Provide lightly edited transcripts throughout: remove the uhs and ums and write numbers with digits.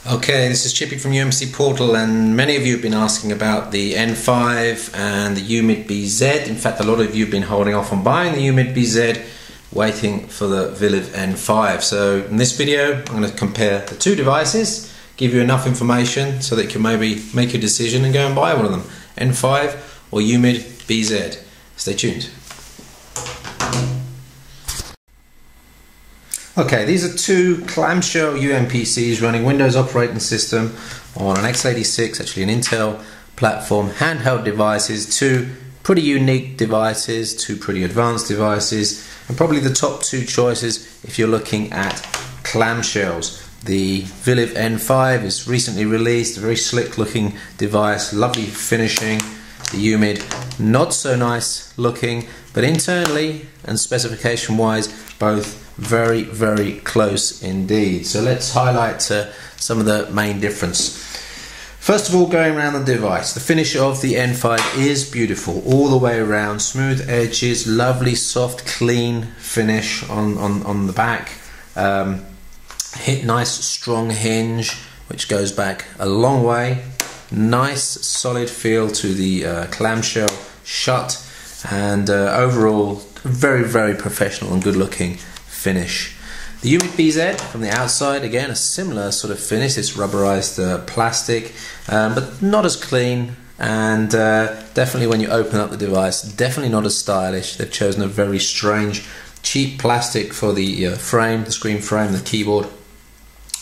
Okay, this is Chippy from UMC Portal, and many of you have been asking about the N5 and the UMID BZ. In fact, a lot of you have been holding off on buying the UMID BZ, waiting for the Viliv N5. So in this video, I'm going to compare the two devices, give you enough information so that you can maybe make a decision and go and buy one of them, N5 or UMID BZ. Stay tuned. Okay, these are two Clamshell UMPCs running Windows operating system on an x86, actually an Intel platform, handheld devices, two pretty unique devices, two pretty advanced devices, and probably the top two choices if you're looking at clamshells. The Viliv N5 is recently released, a very slick looking device, lovely finishing. The UMID, not so nice looking, but internally and specification wise, both very, very close indeed. So let's highlight some of the main difference. First of all, going around the device, the finish of the N5 is beautiful all the way around, smooth edges, lovely soft clean finish on the back, nice strong hinge which goes back a long way, nice solid feel to the clamshell shut, and overall very, very professional and good looking finish. The UMID BZ from the outside, again a similar sort of finish. It's rubberized plastic, but not as clean, and definitely when you open up the device, definitely not as stylish. They've chosen a very strange cheap plastic for the frame, the screen frame, the keyboard,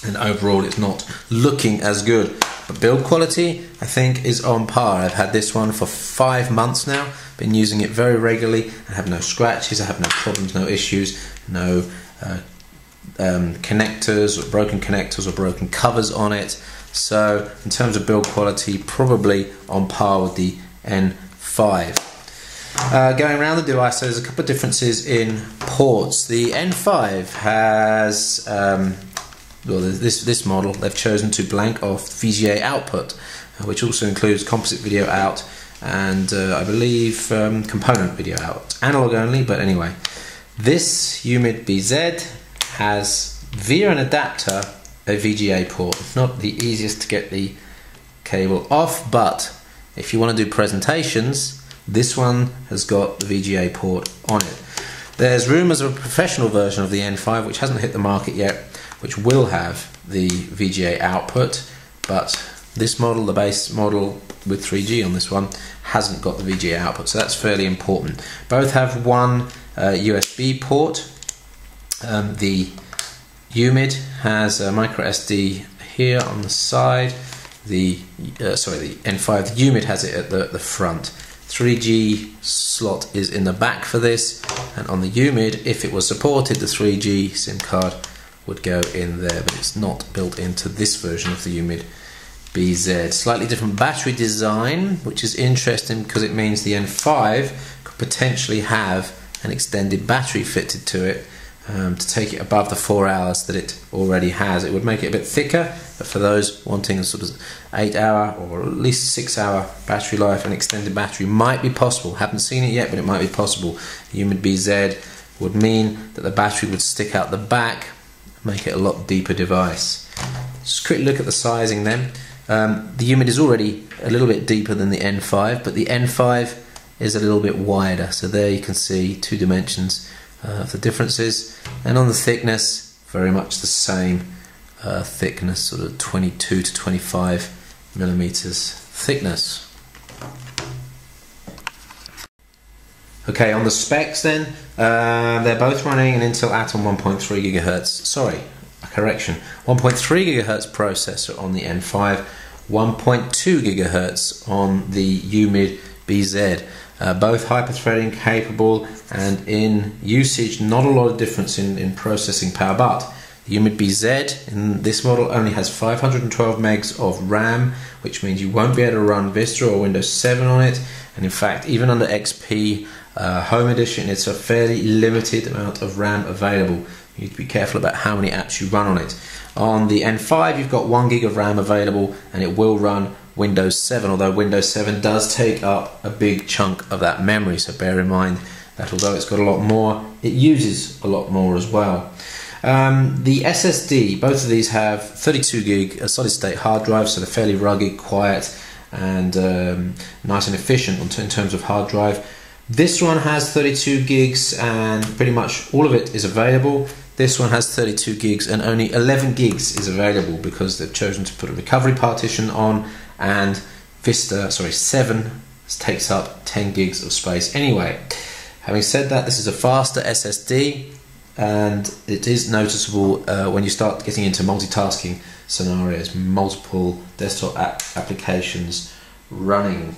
and overall it's not looking as good. But build quality, I think, is on par. I've had this one for 5 months now, been using it very regularly. I have no scratches, I have no problems, no issues, no connectors or broken covers on it. So in terms of build quality, probably on par with the N5. Going around the device, so there's a couple of differences in ports. The N5 has well, this model, they've chosen to blank off VGA output, which also includes composite video out and I believe component video out. Analog only, but anyway. This UMID BZ has via an adapter a VGA port. It's not the easiest to get the cable off, but if you want to do presentations, this one has got the VGA port on it. There's rumours of a professional version of the N5 which hasn't hit the market yet, which will have the VGA output, but this model, the base model with 3G on this one, hasn't got the VGA output, so that's fairly important. Both have one USB port. The UMID has a micro SD here on the side. The N5, the UMID has it at the front. 3G slot is in the back for this, and on the UMID, if it was supported, the 3G SIM card would go in there, but it's not built into this version of the UMID BZ. Slightly different battery design, which is interesting because it means the N5 could potentially have an extended battery fitted to it to take it above the 4 hours that it already has. It would make it a bit thicker, but for those wanting a sort of 8 hour or at least 6 hour battery life, an extended battery might be possible. Haven't seen it yet, but it might be possible. The UMID BZ would mean that the battery would stick out the back, make it a lot deeper device. Just a quick look at the sizing then. The UMID is already a little bit deeper than the N5, but the N5 is a little bit wider, so there you can see 2 dimensions of the differences, and on the thickness, very much the same thickness, sort of 22 to 25 millimeters thickness. Okay, on the specs then, they're both running an Intel Atom 1.3 GHz, sorry, a correction, 1.3 GHz processor on the N5, 1.2 GHz on the UMID BZ. Both hyper-threading capable, and in usage not a lot of difference in processing power, but the UMID BZ in this model only has 512 megs of RAM, which means you won't be able to run Vista or Windows 7 on it, and in fact even under XP Home Edition it's a fairly limited amount of RAM available. You need to be careful about how many apps you run on it. On the N5 you've got 1 gig of RAM available, and it will run Windows 7, although Windows 7 does take up a big chunk of that memory, so bear in mind that although it's got a lot more, it uses a lot more as well. The SSD, both of these have 32 gig solid state hard drive, so they're fairly rugged, quiet, and nice and efficient in terms of hard drive. This one has 32 gigs and pretty much all of it is available. This one has 32 gigs and only 11 gigs is available because they've chosen to put a recovery partition on, and 7 takes up 10 gigs of space anyway. Having said that, this is a faster SSD, and it is noticeable when you start getting into multitasking scenarios, multiple desktop applications running.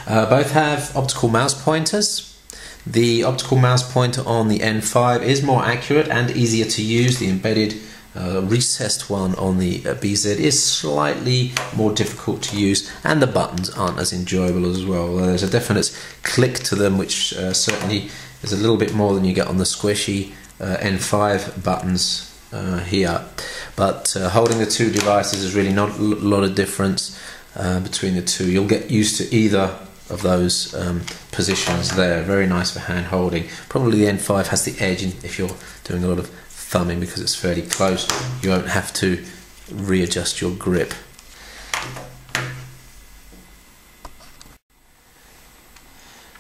Both have optical mouse pointers. The optical mouse pointer on the N5 is more accurate and easier to use. The embedded recessed one on the BZ is slightly more difficult to use, and the buttons aren't as enjoyable as well. There's a definite click to them, which certainly is a little bit more than you get on the squishy N5 buttons here. But holding the two devices is really not a lot of difference between the two. You'll get used to either of those positions there. Very nice for hand holding. Probably the N5 has the edge if you're doing a lot of thumbing because it's fairly close. You won't have to readjust your grip.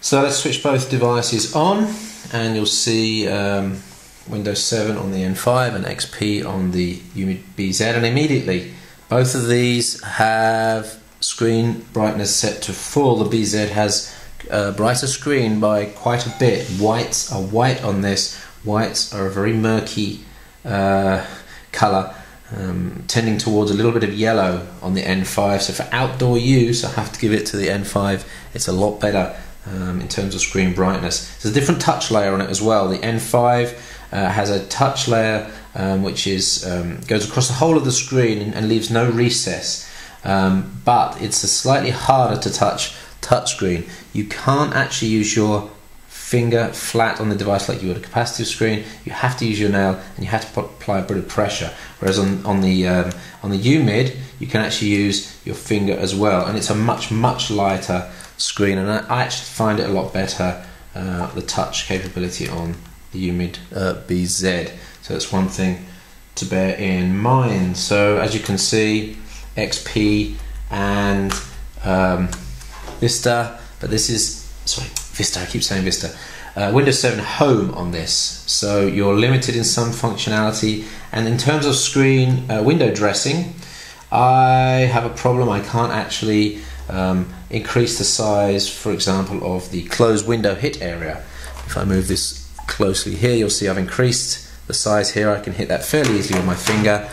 So let's switch both devices on, and you'll see Windows 7 on the N5 and XP on the UMID BZ, and immediately both of these have screen brightness set to full. The BZ has a brighter screen by quite a bit. Whites are white on this. Whites are a very murky colour, tending towards a little bit of yellow on the N5. So for outdoor use, I have to give it to the N5. It's a lot better in terms of screen brightness. There's a different touch layer on it as well. The N5 has a touch layer which is goes across the whole of the screen and leaves no recess. But it's a slightly harder to touch screen. You can't actually use your finger flat on the device like you would a capacitive screen. You have to use your nail and you have to apply a bit of pressure. Whereas on the UMID, you can actually use your finger as well, and it's a much lighter screen. And I actually find it a lot better, the touch capability on the UMID BZ. So that's one thing to bear in mind. So as you can see, XP and Vista, but this is, sorry, Vista, I keep saying Vista. Windows 7 Home on this, so you're limited in some functionality. And in terms of screen window dressing, I have a problem. I can't actually increase the size, for example, of the closed window hit area. If I move this closely here, you'll see I've increased the size here. I can hit that fairly easily with my finger.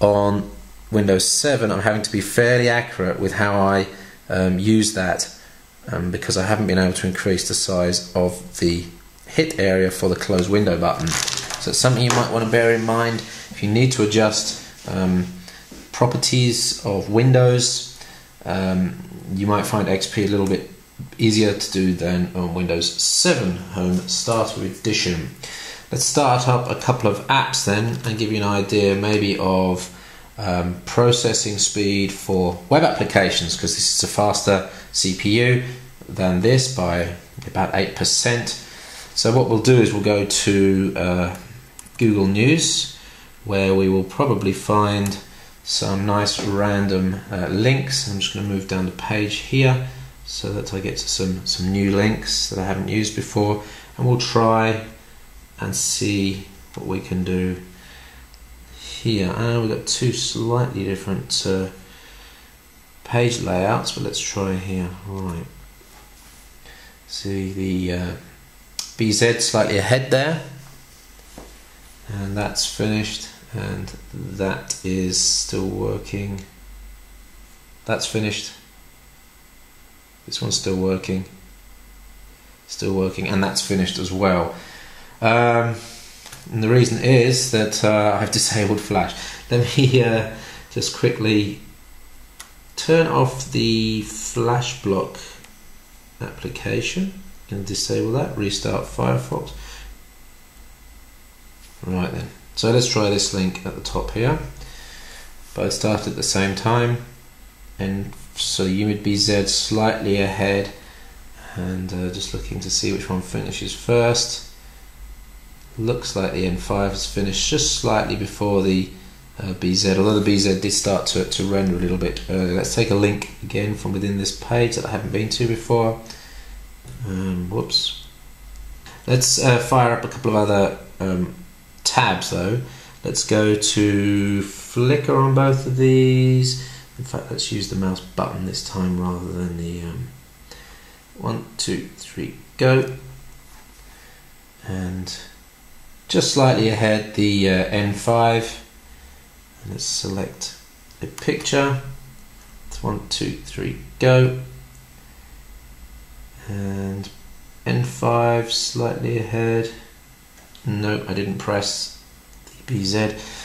On Windows 7, I'm having to be fairly accurate with how I use that, because I haven't been able to increase the size of the hit area for the close window button. So it's something you might want to bear in mind if you need to adjust properties of Windows. You might find XP a little bit easier to do than on Windows 7 Home Starter Edition. Let's start up a couple of apps then and give you an idea maybe of processing speed for web applications, because this is a faster CPU than this by about 8%. So what we'll do is we'll go to Google News, where we will probably find some nice random links. I'm just going to move down the page here so that I get to some new links that I haven't used before, and we'll try and see what we can do here. We've got two slightly different page layouts, but let's try here. Right. See the BZ slightly ahead there, and that's finished, and that is still working. That's finished. This one's still working, and that's finished as well. And the reason is that I've disabled Flash. Let me just quickly turn off the Flash block application and disable that. Restart Firefox. Right then. So let's try this link at the top here. Both start at the same time, and so UMID BZ slightly ahead, and just looking to see which one finishes first. looks like the N5 has finished just slightly before the BZ, although the BZ did start to render a little bit earlier. Let's take a link again from within this page that I haven't been to before. Whoops. Let's fire up a couple of other tabs though. Let's go to flicker on both of these. In fact, let's use the mouse button this time rather than the 1, 2, 3, go. And just slightly ahead the N5. And let's select a picture. It's 1, 2, 3, go. And N5 slightly ahead. No, I didn't press the BZ.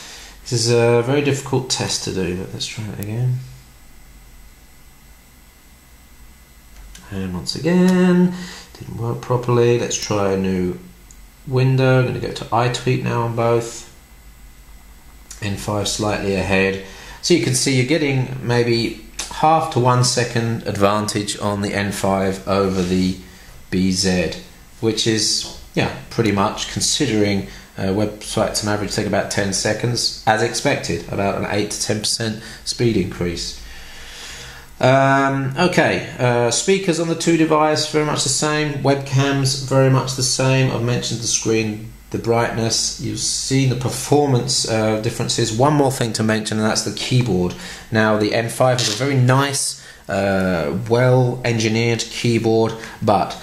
This is a very difficult test to do, but let's try it again. And once again, didn't work properly. Let's try a new window. I'm going to go to iTweak now on both. N5 slightly ahead. So you can see you're getting maybe half to 1 second advantage on the N5 over the BZ, which is, yeah, pretty much, considering websites on average take about 10 seconds, as expected, about an 8 to 10% speed increase. Okay, speakers on the two devices very much the same, webcams very much the same. I've mentioned the screen, the brightness, you've seen the performance differences. One more thing to mention, and that's the keyboard. Now the N5 has a very nice, well engineered keyboard, but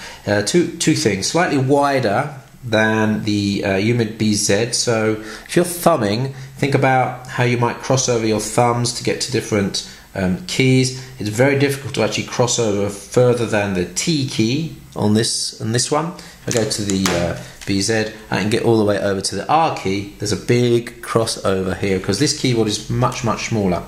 two things: slightly wider than the UMID BZ. So if you're thumbing, think about how you might cross over your thumbs to get to different keys. It's very difficult to actually cross over further than the T key on this one. If I go to the BZ, I can get all the way over to the R key. There's a big crossover here because this keyboard is much smaller.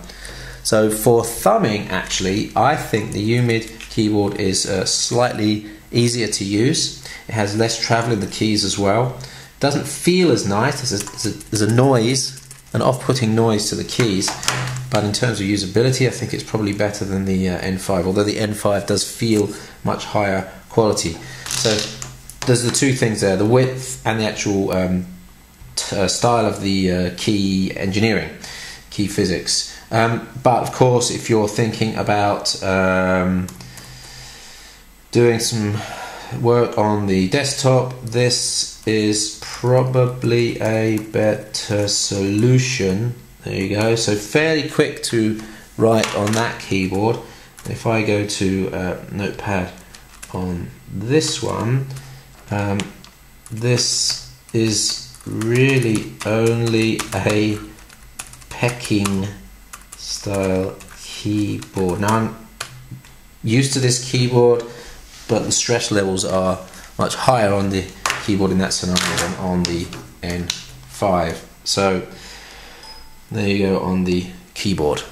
So for thumbing, actually, I think the UMID keyboard is slightly easier to use. It has less travel in the keys as well. It doesn't feel as nice. There's a noise, an off-putting noise to the keys. But in terms of usability, I think it's probably better than the N5, although the N5 does feel much higher quality. So there's the two things there, the width and the actual style of the key engineering, key physics. But of course, if you're thinking about doing some work on the desktop, this is probably a better solution. There you go. So fairly quick to write on that keyboard. If I go to Notepad on this one, this is really only a pecking style keyboard. Now I'm used to this keyboard, but the stress levels are much higher on the keyboard in that scenario than on the N5. So there you go on the keyboard.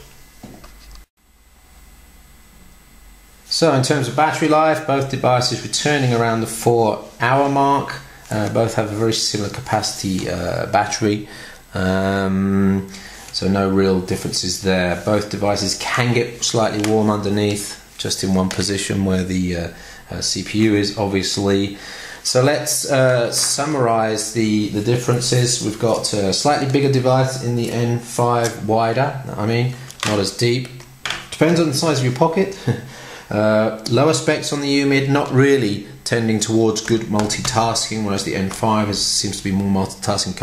So in terms of battery life, both devices returning around the 4-hour mark. Both have a very similar capacity battery, so no real differences there. Both devices can get slightly warm underneath, just in one position where the CPU is, obviously. So let's summarize the differences. We've got a slightly bigger device in the N5, wider, I mean, not as deep. Depends on the size of your pocket. Lower specs on the UMID, not really tending towards good multitasking, whereas the N5 seems to be more multitasking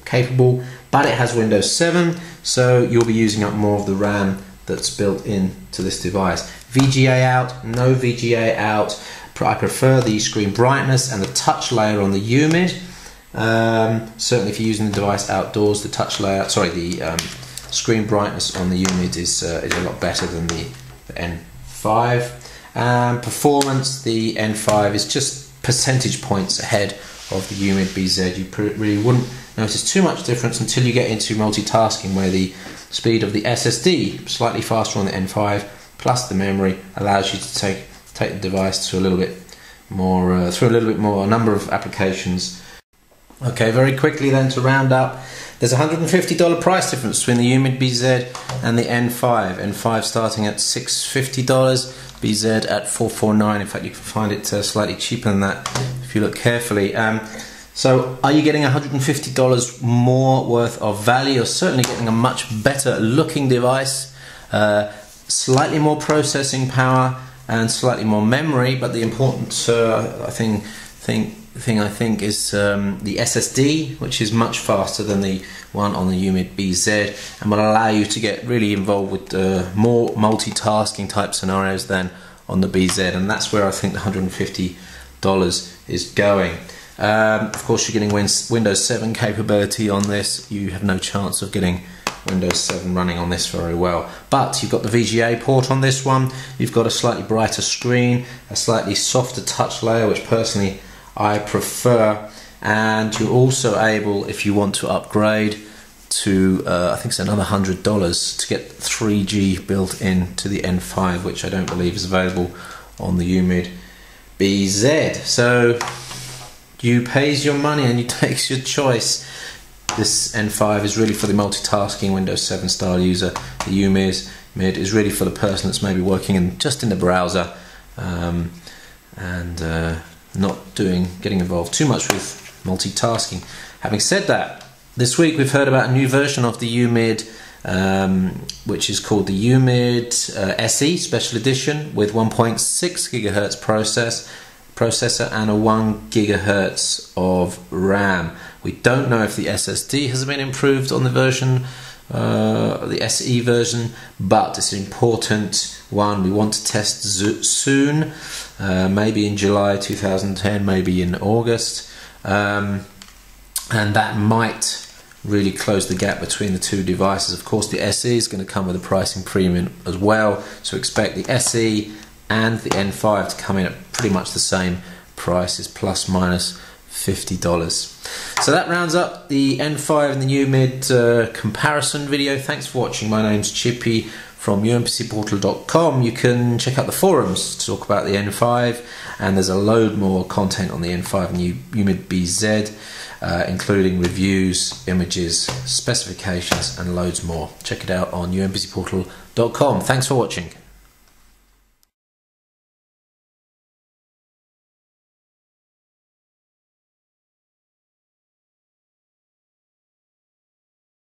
capable, but it has Windows 7, so you'll be using up more of the RAM that's built into this device. VGA out, no VGA out. I prefer the screen brightness and the touch layer on the UMID. Certainly if you're using the device outdoors, the touch layer, the screen brightness on the UMID is a lot better than the N5. Performance, the N5 is just percentage points ahead of the UMID BZ. You really wouldn't notice too much difference until you get into multitasking, where the speed of the SSD, slightly faster on the N5, plus the memory, allows you to take the device to a little bit more, through a little bit more, a number of applications. Okay, very quickly then to round up, there's a $150 price difference between the UMID BZ and the N5. N5 starting at $650, BZ at $449. In fact, you can find it slightly cheaper than that if you look carefully. So are you getting $150 more worth of value? You're certainly getting a much better looking device, slightly more processing power and slightly more memory, but the important thing I think is the SSD, which is much faster than the one on the UMID BZ and will allow you to get really involved with more multitasking type scenarios than on the BZ, and that's where I think the $150 is going. Of course, you're getting Windows 7 capability on this. You have no chance of getting Windows 7 running on this very well, but you've got the VGA port on this one. You've got a slightly brighter screen, a slightly softer touch layer, which personally I prefer, and you're also able, if you want to upgrade to I think it's another $100 to get 3G built into the N5, which I don't believe is available on the UMID BZ. So you pays your money and you takes your choice. This N5 is really for the multitasking Windows 7 style user. The UMID is really for the person that's maybe working just in the browser and not getting involved too much with multitasking. Having said that, this week we've heard about a new version of the UMID, which is called the UMID SE Special Edition with 1.6 GHz processor and a 1 GHz of RAM. We don't know if the SSD has been improved on the version, the SE version, but it's an important one. We want to test soon, maybe in July 2010, maybe in August, and that might really close the gap between the two devices. Of course, the SE is going to come with a pricing premium as well, so expect the SE and the N5 to come in at pretty much the same prices, plus minus $50. So that rounds up the N5 and the UMID comparison video. Thanks for watching. My name's Chippy from umpcportal.com. You can check out the forums to talk about the N5, and there's a load more content on the N5 and UMID BZ, including reviews, images, specifications and loads more. Check it out on umpcportal.com. Thanks for watching.